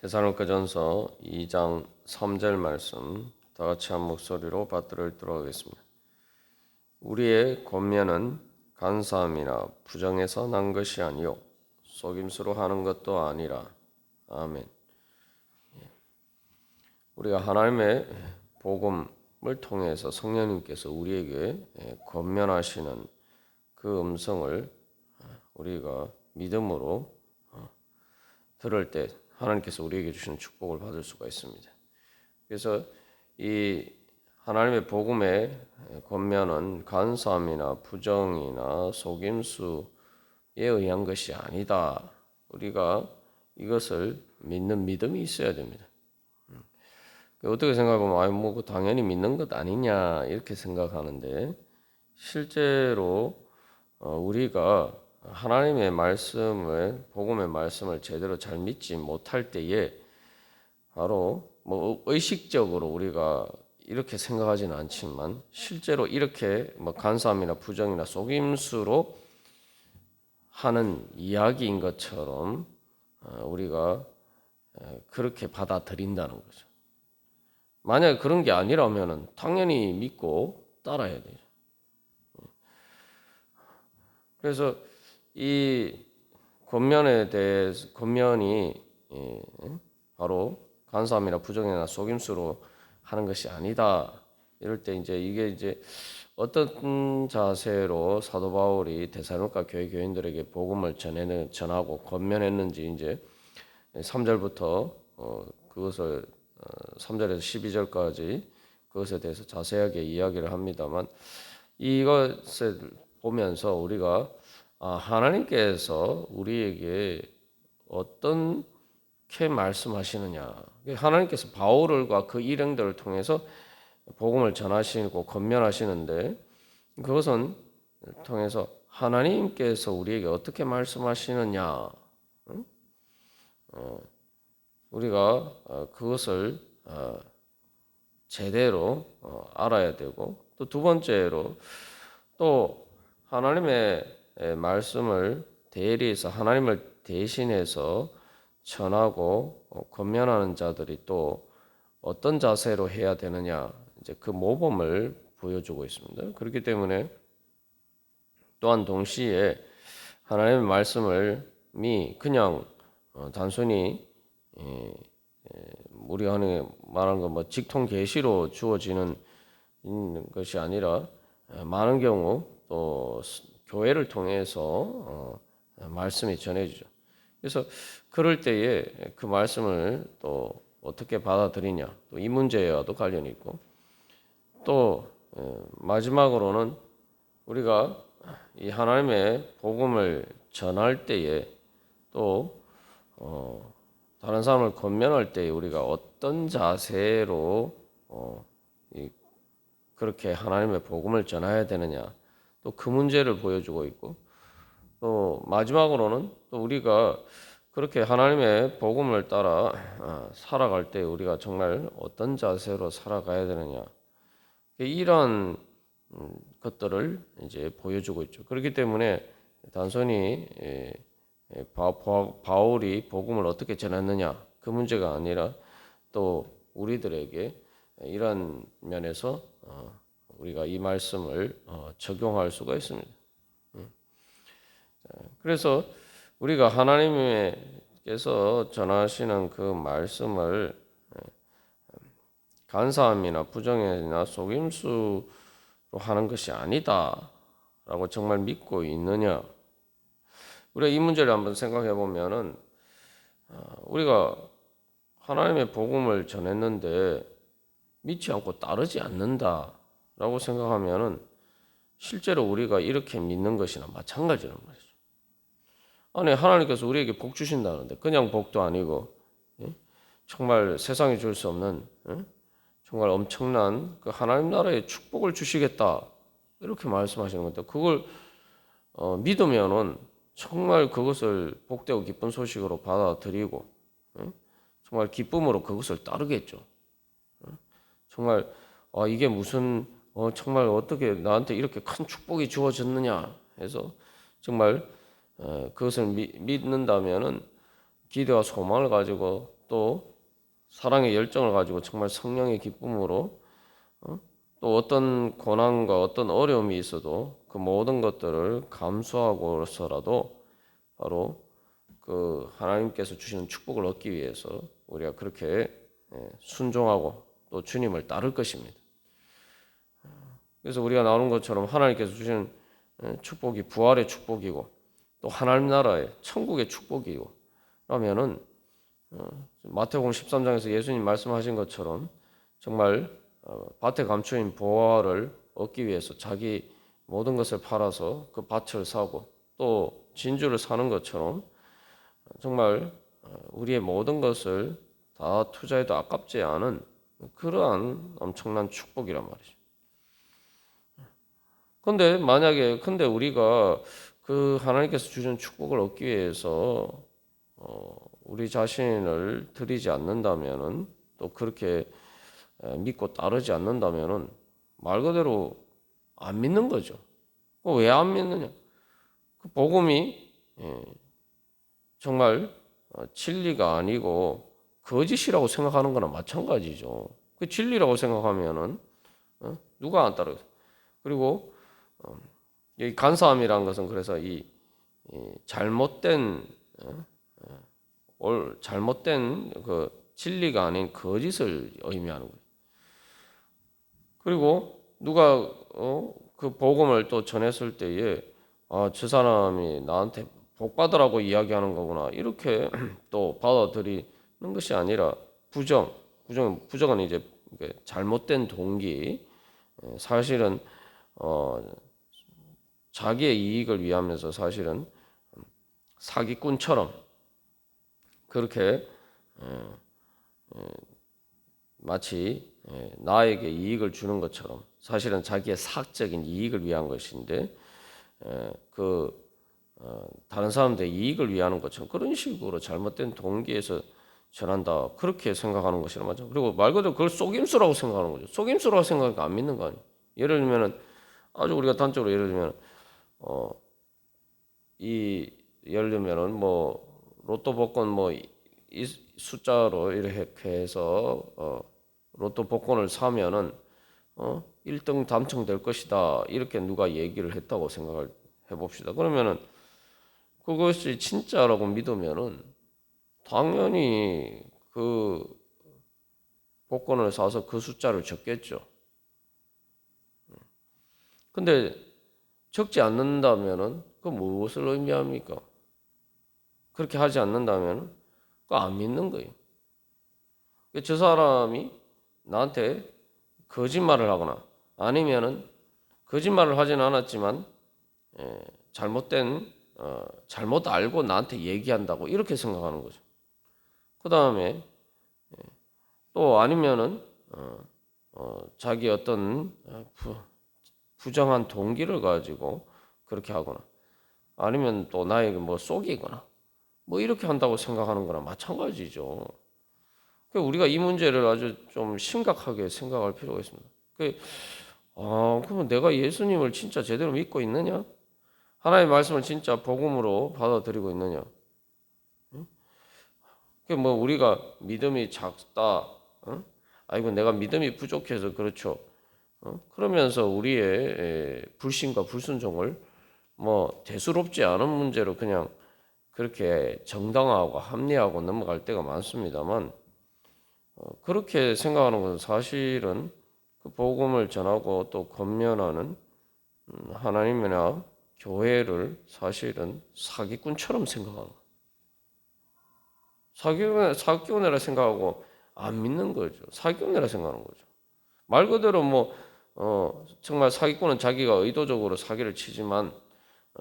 데살로니가전서 2장 3절 말씀 다 같이 한 목소리로 받들어 읽도록 하겠습니다. 우리의 권면은 간사함이나 부정에서 난 것이 아니요 속임수로 하는 것도 아니라. 아멘. 우리가 하나님의 복음을 통해서 성령님께서 우리에게 권면하시는 그 음성을 우리가 믿음으로 들을 때 하나님께서 우리에게 주시는 축복을 받을 수가 있습니다. 그래서 이 하나님의 복음의 권면은 간사함이나 부정이나 속임수에 의한 것이 아니다. 우리가 이것을 믿는 믿음이 있어야 됩니다. 어떻게 생각하면 뭐 당연히 믿는 것 아니냐 이렇게 생각하는데, 실제로 우리가 하나님의 말씀을, 복음의 말씀을 제대로 잘 믿지 못할 때에 바로 뭐 의식적으로 우리가 이렇게 생각하지는 않지만 실제로 이렇게 뭐 간사함이나 부정이나 속임수로 하는 이야기인 것처럼 우리가 그렇게 받아들인다는 거죠. 만약에 그런 게 아니라면 당연히 믿고 따라야 되죠. 그래서 이 권면에 대해서, 권면이 바로 간사함이나 부정이나 속임수로 하는 것이 아니다. 이럴 때 이게 어떤 자세로 사도 바울이 데살로니가 교회 교인들에게 복음을 전하고 권면했는지 이제 3절부터 그것을 3절에서 12절까지 그것에 대해서 자세하게 이야기를 합니다만, 이것을 보면서 우리가 하나님께서 우리에게 어떻게 말씀하시느냐, 하나님께서 바울과 그 일행들을 통해서 복음을 전하시고 권면하시는데, 그것은 통해서 하나님께서 우리에게 어떻게 말씀하시느냐, 우리가 그것을 제대로 알아야 되고, 또 두 번째로 또 하나님의 말씀을 대리해서 하나님을 대신해서 전하고 권면하는 자들이 또 어떤 자세로 해야 되느냐, 이제 그 모범을 보여주고 있습니다. 그렇기 때문에 또한 동시에 하나님의 말씀을 그냥 단순히 우리가 말하는 거 뭐 직통 계시로 주어지는 것이 아니라 많은 경우 또 교회를 통해서 말씀이 전해지죠. 그래서 그럴 때에 그 말씀을 또 어떻게 받아들이냐, 또 이 문제와도 관련이 있고, 또 마지막으로는 우리가 이 하나님의 복음을 전할 때에 또 다른 사람을 권면할 때 우리가 어떤 자세로 그렇게 하나님의 복음을 전해야 되느냐, 또 그 문제를 보여주고 있고, 또 마지막으로는 또 우리가 그렇게 하나님의 복음을 따라 살아갈 때 우리가 정말 어떤 자세로 살아가야 되느냐, 이런 것들을 이제 보여주고 있죠. 그렇기 때문에 단순히 바울이 복음을 어떻게 전했느냐 그 문제가 아니라, 또 우리들에게 이런 면에서 우리가 이 말씀을 적용할 수가 있습니다. 그래서 우리가 하나님께서 전하시는 그 말씀을 간사함이나 부정이나 속임수로 하는 것이 아니다라고 정말 믿고 있느냐, 우리가 이 문제를 한번 생각해 보면은 우리가 하나님의 복음을 전했는데 믿지 않고 따르지 않는다라고 생각하면은 실제로 우리가 이렇게 믿는 것이나 마찬가지란 말이죠. 아니, 하나님께서 우리에게 복 주신다는데 그냥 복도 아니고 정말 세상에 줄 수 없는 정말 엄청난 그 하나님 나라의 축복을 주시겠다 이렇게 말씀하시는 건데, 그걸 믿으면은 정말 그것을 복되고 기쁜 소식으로 받아들이고 정말 기쁨으로 그것을 따르겠죠. 정말 이게 무슨 정말 어떻게 나한테 이렇게 큰 축복이 주어졌느냐 해서 정말 그것을 믿는다면은 기대와 소망을 가지고 또 사랑의 열정을 가지고 정말 성령의 기쁨으로 또 어떤 고난과 어떤 어려움이 있어도 그 모든 것들을 감수하고서라도 바로 그 하나님께서 주시는 축복을 얻기 위해서 우리가 그렇게 순종하고 또 주님을 따를 것입니다. 그래서 우리가 나오는 것처럼 하나님께서 주시는 축복이 부활의 축복이고 또 하나님 나라의 천국의 축복이고 그러면은 마태복음 13장에서 예수님 말씀하신 것처럼 정말 밭에 감추인 보화를 얻기 위해서 자기 모든 것을 팔아서 그 밭을 사고 또 진주를 사는 것처럼 정말 우리의 모든 것을 다 투자해도 아깝지 않은 그러한 엄청난 축복이란 말이죠. 근데 우리가 그 하나님께서 주신 축복을 얻기 위해서 우리 자신을 드리지 않는다면은 또 그렇게 믿고 따르지 않는다면은 말 그대로 안 믿는 거죠. 왜 안 믿느냐? 그 복음이 정말 진리가 아니고 거짓이라고 생각하는 거나 마찬가지죠. 그 진리라고 생각하면은 누가 안 따르겠어요? 그리고 이 간사함이라는 것은 그래서 이 잘못된 그 진리가 아닌 거짓을 의미하는 거예요. 그리고 누가 그 복음을 또 전했을 때에 저 사람이 나한테 복 받으라고 이야기하는 거구나 이렇게 또 받아들이는 것이 아니라 부정은 이제 잘못된 동기 사실은 자기의 이익을 위하면서 사실은 사기꾼처럼 그렇게 마치 나에게 이익을 주는 것처럼 사실은 자기의 사적인 이익을 위한 것인데 다른 사람들의 이익을 위하는 것처럼 그런 식으로 잘못된 동기에서 전한다 그렇게 생각하는 것이란 말이죠. 그리고 말 그대로 그걸 속임수라고 생각하는 거죠. 속임수라고 생각하니까 안 믿는 거 아니에요. 예를 들면은 아주 우리가 단적으로 예를 들면 예를 들면은 뭐 로또 복권 뭐 이 숫자로 이렇게 해서 로또 복권을 사면은 1등 당첨될 것이다 이렇게 누가 얘기를 했다고 생각을 해봅시다. 그러면은 그것이 진짜라고 믿으면은 당연히 그 복권을 사서 그 숫자를 적겠죠. 근데 적지 않는다면은 그 무엇을 의미합니까? 그렇게 하지 않는다면은 그거 안 믿는 거예요. 저 사람이 나한테 거짓말을 하거나 아니면은 거짓말을 하진 않았지만 잘못 알고 나한테 얘기한다고 이렇게 생각하는 거죠. 그 다음에 또 아니면은 자기 어떤 부정한 동기를 가지고 그렇게 하거나 아니면 또 나에게 뭐 속이거나 뭐 이렇게 한다고 생각하는 거나 마찬가지죠. 우리가 이 문제를 아주 좀 심각하게 생각할 필요가 있습니다. 그러면 내가 예수님을 진짜 제대로 믿고 있느냐? 하나님의 말씀을 진짜 복음으로 받아들이고 있느냐? 뭐 우리가 믿음이 작다, 아이고 내가 믿음이 부족해서 그렇죠. 그러면서 우리의 불신과 불순종을 뭐 대수롭지 않은 문제로 그냥 그렇게 정당화하고 합리화하고 넘어갈 때가 많습니다만 그렇게 생각하는 것은 사실은 그 복음을 전하고 또 권면하는 하나님이나 교회를 사실은 사기꾼처럼 생각하는 거예요. 사기꾼이라 생각하고 안 믿는 거죠. 사기꾼이라 생각하는 거죠. 말 그대로 정말 사기꾼은 자기가 의도적으로 사기를 치지만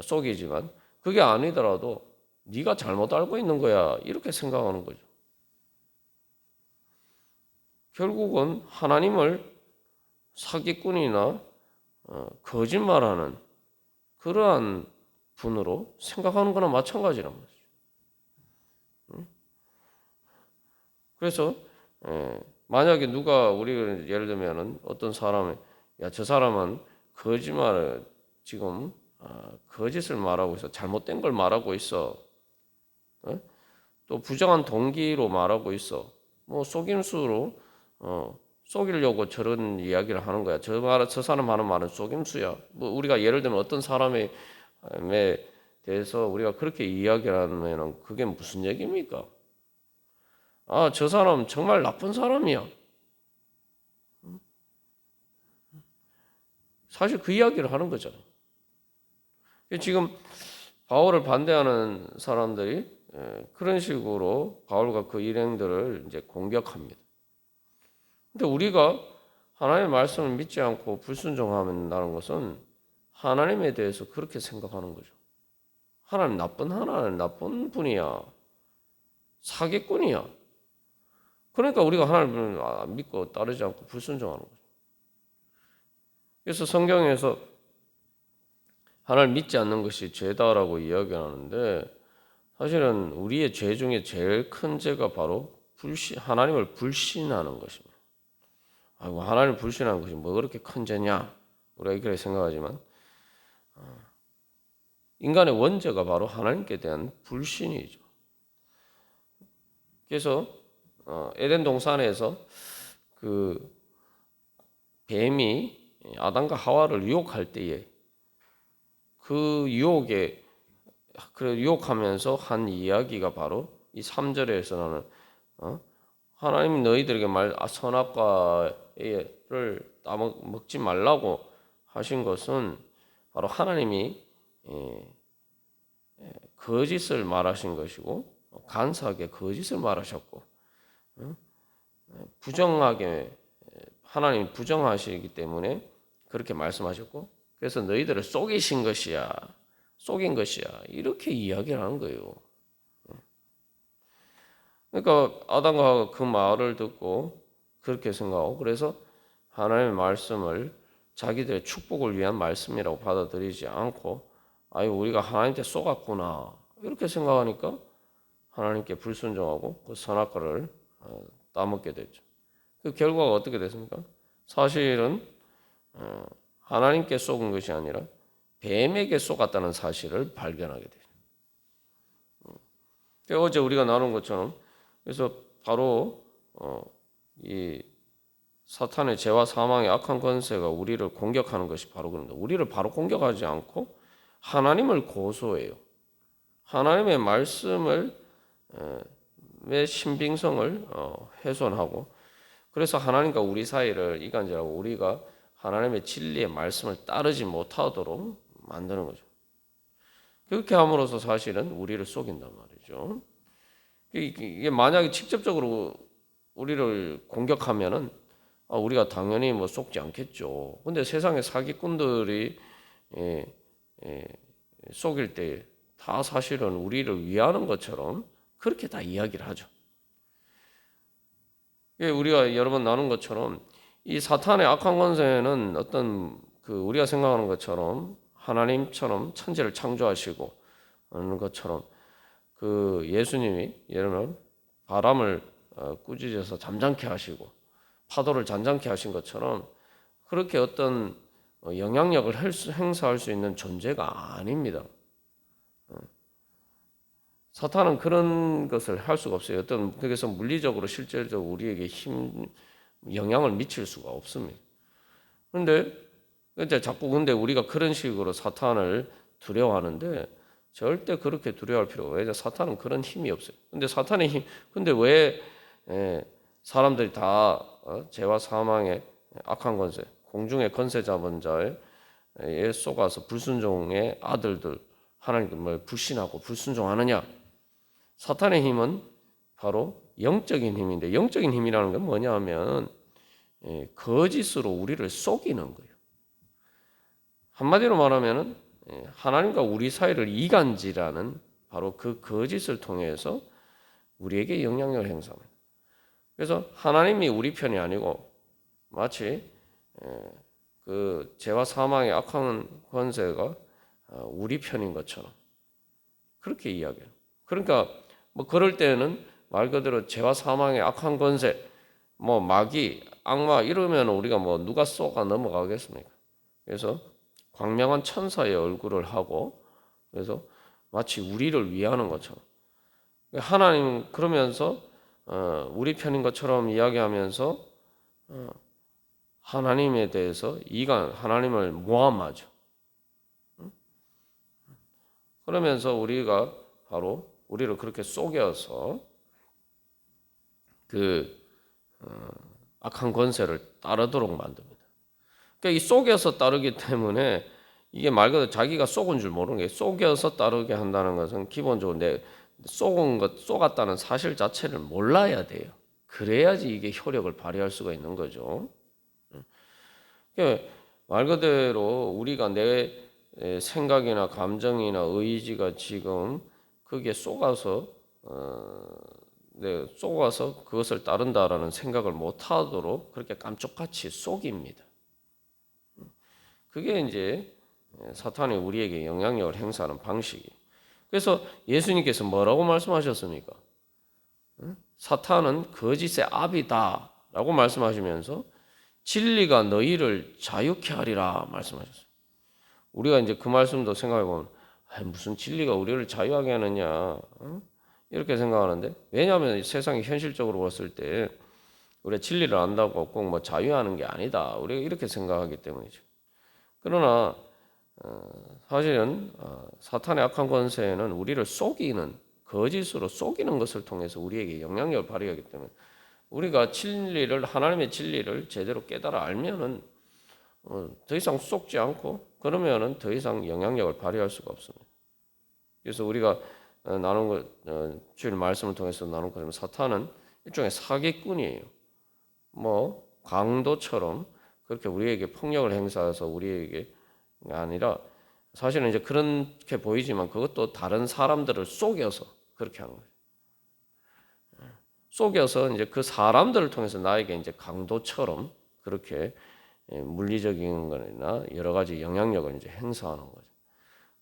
속이지만 그게 아니더라도 네가 잘못 알고 있는 거야 이렇게 생각하는 거죠. 결국은 하나님을 사기꾼이나 거짓말하는 그러한 분으로 생각하는 거나 마찬가지란 말이죠. 그래서 만약에 누가 우리가 예를 들면은 어떤 사람이 저 사람은 거짓말을 지금 거짓을 말하고 있어 잘못된 걸 말하고 있어 또 부정한 동기로 말하고 있어. 뭐 속임수로 속이려고 저런 이야기를 하는 거야. 저 사람 하는 말은 속임수야. 뭐 우리가 예를 들면 어떤 사람에 대해서 우리가 그렇게 이야기를 하면은 그게 무슨 얘기입니까? 아, 저 사람 정말 나쁜 사람이야. 사실 그 이야기를 하는 거잖아. 지금 바울을 반대하는 사람들이 그런 식으로 바울과 그 일행들을 이제 공격합니다. 근데 우리가 하나님의 말씀을 믿지 않고 불순종한다는 것은 하나님에 대해서 그렇게 생각하는 거죠. 하나님 나쁜 분이야. 사기꾼이야. 그러니까 우리가 하나님을 믿고 따르지 않고 불순종하는 거죠. 그래서 성경에서 하나님을 믿지 않는 것이 죄다라고 이야기하는데 사실은 우리의 죄 중에 제일 큰 죄가 바로 하나님을 불신하는 것입니다. 아이고, 하나님을 불신하는 것이 뭐 그렇게 큰 죄냐? 우리가 이렇게 생각하지만 인간의 원죄가 바로 하나님께 대한 불신이죠. 그래서 에덴 동산에서 그 뱀이 아담과 하와를 유혹할 때에 그 유혹하면서 한 이야기가 바로 이 3절에서는 하나님이 너희들에게 선악과를 따먹지 말라고 하신 것은 바로 하나님이 거짓을 말하신 것이고 간사하게 거짓을 말하셨고 부정하게 하나님이 부정하시기 때문에 그렇게 말씀하셨고 그래서 너희들을 속인 것이야 이렇게 이야기를 하는 거예요. 그러니까 아담과 하와가 그 말을 듣고 그렇게 생각하고 그래서 하나님의 말씀을 자기들의 축복을 위한 말씀이라고 받아들이지 않고 아유 우리가 하나님께 속았구나 이렇게 생각하니까 하나님께 불순종하고 그 선악과를 따먹게 됐죠. 그 결과가 어떻게 됐습니까? 사실은 하나님께 속은 것이 아니라 뱀에게 속았다는 사실을 발견하게 돼요. 어제 우리가 나눈 것처럼 그래서 바로 이 사탄의 죄와 사망의 악한 권세가 우리를 공격하는 것이 바로 그런데 우리를 바로 공격하지 않고 하나님을 고소해요. 하나님의 말씀을 의 신빙성을 훼손하고 그래서 하나님과 우리 사이를 이간질하고 우리가 하나님의 진리의 말씀을 따르지 못하도록 만드는 거죠. 그렇게 함으로써 사실은 우리를 속인단 말이죠. 이게 만약에 직접적으로 우리를 공격하면은 우리가 당연히 뭐 속지 않겠죠. 근데 세상의 사기꾼들이 속일 때 다 사실은 우리를 위하는 것처럼 그렇게 다 이야기를 하죠. 우리가 여러 번 나눈 것처럼 이 사탄의 악한 권세는 어떤 우리가 생각하는 것처럼 하나님처럼 천지를 창조하시고 하는 것처럼 예수님이 예를 들면 바람을 꾸짖어서 잠잠케 하시고 파도를 잔잔케 하신 것처럼 그렇게 어떤 영향력을 행사할 수 있는 존재가 아닙니다. 사탄은 그런 것을 할 수가 없어요. 그래서 물리적으로 실질적으로 우리에게 영향을 미칠 수가 없습니다. 그런데 근데 우리가 그런 식으로 사탄을 두려워하는데 절대 그렇게 두려워할 필요가 없어요. 왜냐하면 사탄은 그런 힘이 없어요. 근데 왜 사람들이 다 죄와 사망의 악한 권세, 공중의 권세 잡은 자에 속아서 불순종의 아들들 하나님을 불신하고 불순종하느냐? 사탄의 힘은 바로 영적인 힘인데 영적인 힘이라는 건 뭐냐 하면 거짓으로 우리를 속이는 거예요. 한마디로 말하면 하나님과 우리 사이를 이간질하는 바로 그 거짓을 통해서 우리에게 영향력을 행사합니다. 그래서 하나님이 우리 편이 아니고 마치 그 죄와 사망의 악한 권세가 우리 편인 것처럼 그렇게 이야기해요. 그러니까 뭐 그럴 때는 말 그대로 죄와 사망의 악한 권세, 뭐 마귀, 악마 이러면 우리가 뭐 누가 쏘가 넘어가겠습니까? 그래서 광명한 천사의 얼굴을 하고 그래서 마치 우리를 위하는 것처럼 하나님 그러면서 우리 편인 것처럼 이야기하면서 하나님에 대해서 하나님을 모함하죠. 그러면서 우리가 바로 우리를 그렇게 속여서 그 악한 권세를 따르도록 만듭니다. 그러니까 이 속여서 따르기 때문에 이게 말 그대로 자기가 속은 줄 모르는 게 속여서 따르게 한다는 것은 기본적으로 속았다는 사실 자체를 몰라야 돼요. 그래야지 이게 효력을 발휘할 수가 있는 거죠. 그러니까 말 그대로 우리가 내 생각이나 감정이나 의지가 지금 그게 속아서 그것을 따른다라는 생각을 못하도록 그렇게 깜짝같이 속입니다. 그게 이제 사탄이 우리에게 영향력을 행사하는 방식이. 그래서 예수님께서 뭐라고 말씀하셨습니까? 사탄은 거짓의 아비다라고 말씀하시면서 진리가 너희를 자유케 하리라 말씀하셨어요. 우리가 이제 그 말씀도 생각해 보면 무슨 진리가 우리를 자유하게 하느냐 이렇게 생각하는데, 왜냐하면 세상이 현실적으로 봤을 때 우리가 진리를 안다고 꼭 뭐 자유하는 게 아니다 우리가 이렇게 생각하기 때문이죠. 그러나 사실은 사탄의 악한 권세는 우리를 속이는, 거짓으로 속이는 것을 통해서 우리에게 영향력을 발휘하기 때문에 우리가 하나님의 진리를 제대로 깨달아 알면은 더 이상 속지 않고 그러면은 더 이상 영향력을 발휘할 수가 없습니다. 그래서 우리가 주일 말씀을 통해서 나눈 것처럼 사탄은 일종의 사기꾼이에요. 뭐 강도처럼 그렇게 우리에게 폭력을 행사해서 우리에게 아니라, 사실은 이제 그렇게 보이지만 그것도 다른 사람들을 속여서 그렇게 하는 거예요. 속여서 이제 그 사람들을 통해서 나에게 이제 강도처럼 그렇게 물리적인 거나 여러 가지 영향력을 이제 행사하는 거죠.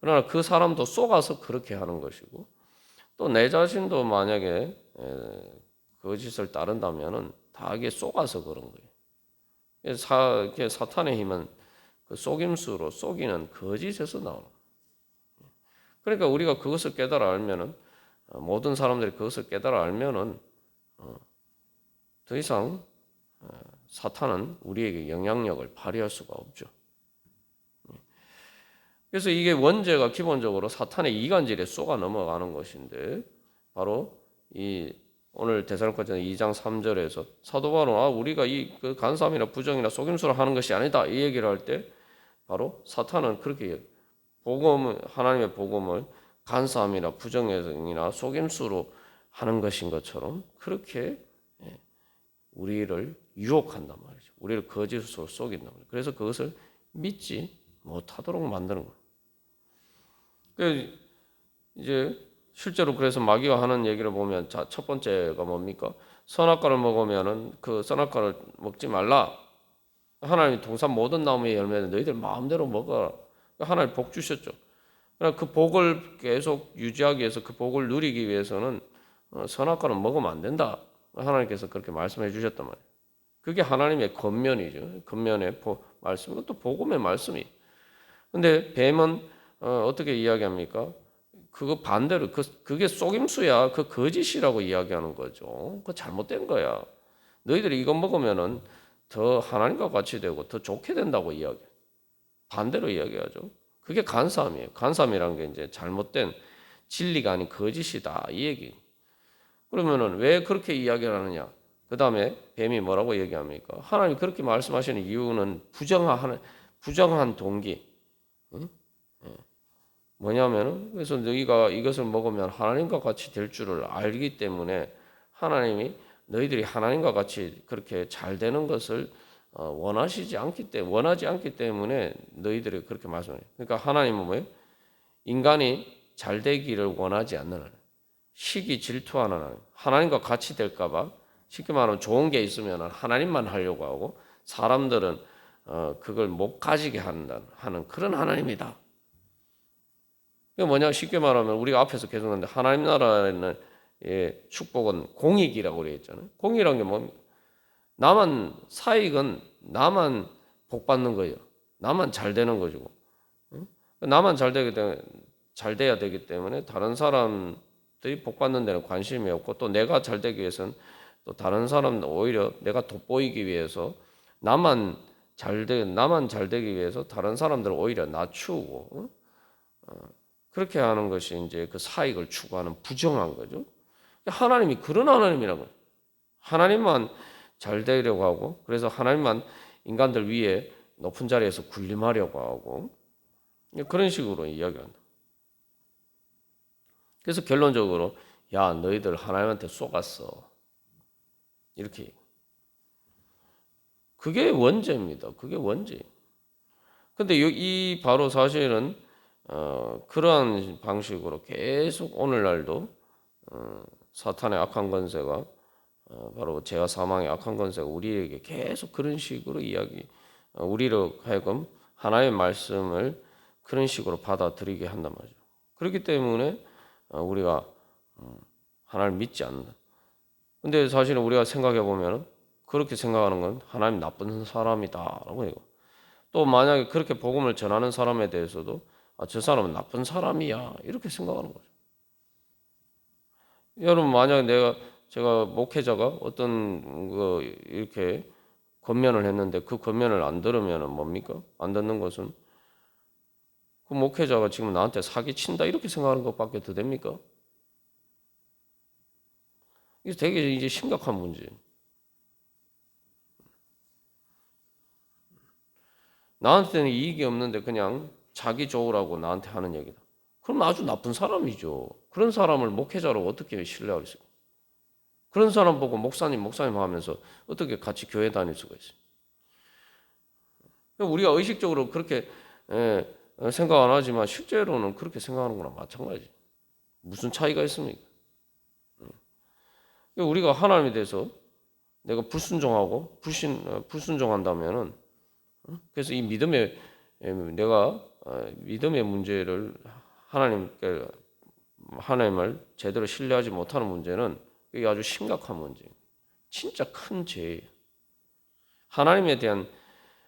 그러나 그 사람도 속아서 그렇게 하는 것이고, 또 내 자신도 만약에 거짓을 따른다면은 다 이게 속아서 그런 거예요. 사탄의 힘은 그 속임수로 속이는 거짓에서 나오는 거예요. 그러니까 우리가 그것을 깨달아 알면은, 모든 사람들이 그것을 깨달아 알면은 더 이상 사탄은 우리에게 영향력을 발휘할 수가 없죠. 그래서 이게 원죄가 기본적으로 사탄의 이간질에 쏘가 넘어가는 것인데, 바로 이 오늘 데살로니가서 2장 3절에서 사도 바울은 우리가 그 간사함이나 부정이나 속임수를 하는 것이 아니다 이 얘기를 할 때, 바로 사탄은 그렇게 하나님의 복음을 간사함이나 부정이나 속임수로 하는 것인 것처럼 그렇게 우리를 유혹한단 말이죠. 우리를 거짓으로 속인단 말이죠. 그래서 그것을 믿지 못하도록 만드는 거예요. 이제 실제로 그래서 마귀가 하는 얘기를 보면, 첫 번째가 뭡니까? 선악과를 먹으면은 그 선악과를 먹지 말라. 하나님이 동산 모든 나무의 열매는 너희들 마음대로 먹어라. 하나님 복 주셨죠. 그러나 그 복을 계속 유지하기 위해서, 그 복을 누리기 위해서는 선악과는 먹으면 안 된다. 하나님께서 그렇게 말씀해 주셨단 말이에요. 그게 하나님의 권면이죠. 권면의 말씀, 이것도 복음의 말씀이. 근데 뱀은 어떻게 이야기합니까? 그거 반대로 그게 속임수야. 그 거짓이라고 이야기하는 거죠. 그거 잘못된 거야. 너희들이 이거 먹으면은 더 하나님과 같이 되고 더 좋게 된다고 이야기해. 반대로 이야기하죠. 그게 간사함이에요. 간사함이라는 게 이제 잘못된 진리가 아닌 거짓이다 이 얘기. 그러면은 왜 그렇게 이야기를 하느냐? 그 다음에 뱀이 뭐라고 얘기합니까? 하나님 그렇게 말씀하시는 이유는 부정한 동기. 응? 뭐냐면은, 그래서 너희가 이것을 먹으면 하나님과 같이 될 줄을 알기 때문에 하나님이 너희들이 하나님과 같이 그렇게 잘 되는 것을 원하지 않기 때문에 너희들이 그렇게 말씀해요. 그러니까 하나님은 뭐예요? 인간이 잘 되기를 원하지 않는 하나님. 시기 질투하는 하나님. 하나님과 같이 될까봐, 쉽게 말하면 좋은 게 있으면 하나님만 하려고 하고 사람들은 그걸 못 가지게 하는 그런 하나님이다. 이게 뭐냐, 쉽게 말하면 우리가 앞에서 계속 하는데 하나님 나라에는 축복은 공익이라고 그랬잖아요. 공익이라는 게 뭡니까? 사익은 나만 복 받는 거예요. 나만 잘 되는 거죠. 나만 잘 돼야 되기 때문에 다른 사람들은 복 받는 데는 관심이 없고 또 내가 잘 되기 위해서는 또 다른 사람 오히려 내가 돋보이기 위해서 나만 잘 되기 위해서 다른 사람들을 오히려 낮추고 그렇게 하는 것이 이제 그 사익을 추구하는 부정한 거죠. 하나님이 그런 하나님이라고. 하나님만 잘 되려고 하고 그래서 하나님만 인간들 위에 높은 자리에서 군림하려고 하고 그런 식으로 이야기한다. 그래서 결론적으로 야 너희들 하나님한테 속았어. 이렇게. 그게 원죄입니다. 그게 원죄. 근데 이 바로 사실은 그러한 방식으로 계속 오늘날도 사탄의 악한 권세가 바로 죄와 사망의 악한 권세가 우리에게 계속 그런 식으로 우리로 하여금 하나님의 말씀을 그런 식으로 받아들이게 한단 말이죠. 그렇기 때문에 우리가 하나님을 믿지 않는다. 근데 사실은 우리가 생각해 보면 그렇게 생각하는 건 하나님 나쁜 사람이다라고 해요. 또 만약에 그렇게 복음을 전하는 사람에 대해서도 저 사람은 나쁜 사람이야 이렇게 생각하는 거죠. 여러분 만약에 제가 목회자가 어떤 거 이렇게 권면을 했는데 그 권면을 안 들으면 뭡니까? 안 듣는 것은 그 목회자가 지금 나한테 사기친다 이렇게 생각하는 것밖에 더 됩니까? 이게 되게 이제 심각한 문제예요. 나한테는 이익이 없는데 그냥 자기 좋으라고 나한테 하는 얘기다. 그럼 아주 나쁜 사람이죠. 그런 사람을 목회자로 어떻게 신뢰할 수 있어요? 그런 사람 보고 목사님 하면서 어떻게 같이 교회 다닐 수가 있어요? 우리가 의식적으로 그렇게 생각 안 하지만 실제로는 그렇게 생각하는 거랑 마찬가지. 무슨 차이가 있습니까? 우리가 하나님에 대해서 내가 불순종한다면은 그래서 이 내가 믿음의 문제를 하나님을 제대로 신뢰하지 못하는 문제는 이게 아주 심각한 문제예요. 진짜 큰 죄예요. 하나님에 대한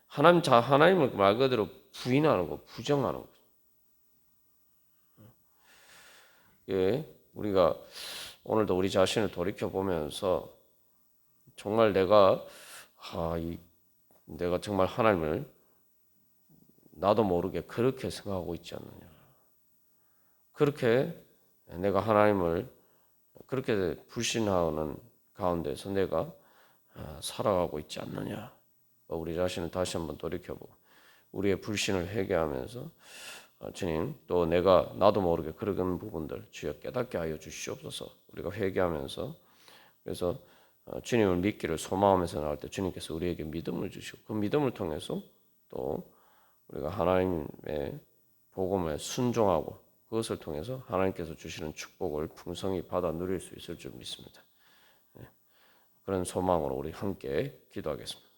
하나님을 말 그대로 부인하는 거, 부정하는 거. 예, 우리가 오늘도 우리 자신을 돌이켜 보면서 정말 내가 정말 하나님을 나도 모르게 그렇게 생각하고 있지 않느냐. 그렇게 내가 하나님을 그렇게 불신하는 가운데서 내가 살아가고 있지 않느냐. 우리 자신을 다시 한번 돌이켜보고 우리의 불신을 회개하면서 주님 또 나도 모르게 그런 부분들 주여 깨닫게 하여 주시옵소서. 우리가 회개하면서 그래서 주님을 믿기를 소망하면서 나갈 때 주님께서 우리에게 믿음을 주시고 그 믿음을 통해서 또 우리가 하나님의 복음에 순종하고 그것을 통해서 하나님께서 주시는 축복을 풍성히 받아 누릴 수 있을 줄 믿습니다. 그런 소망으로 우리 함께 기도하겠습니다.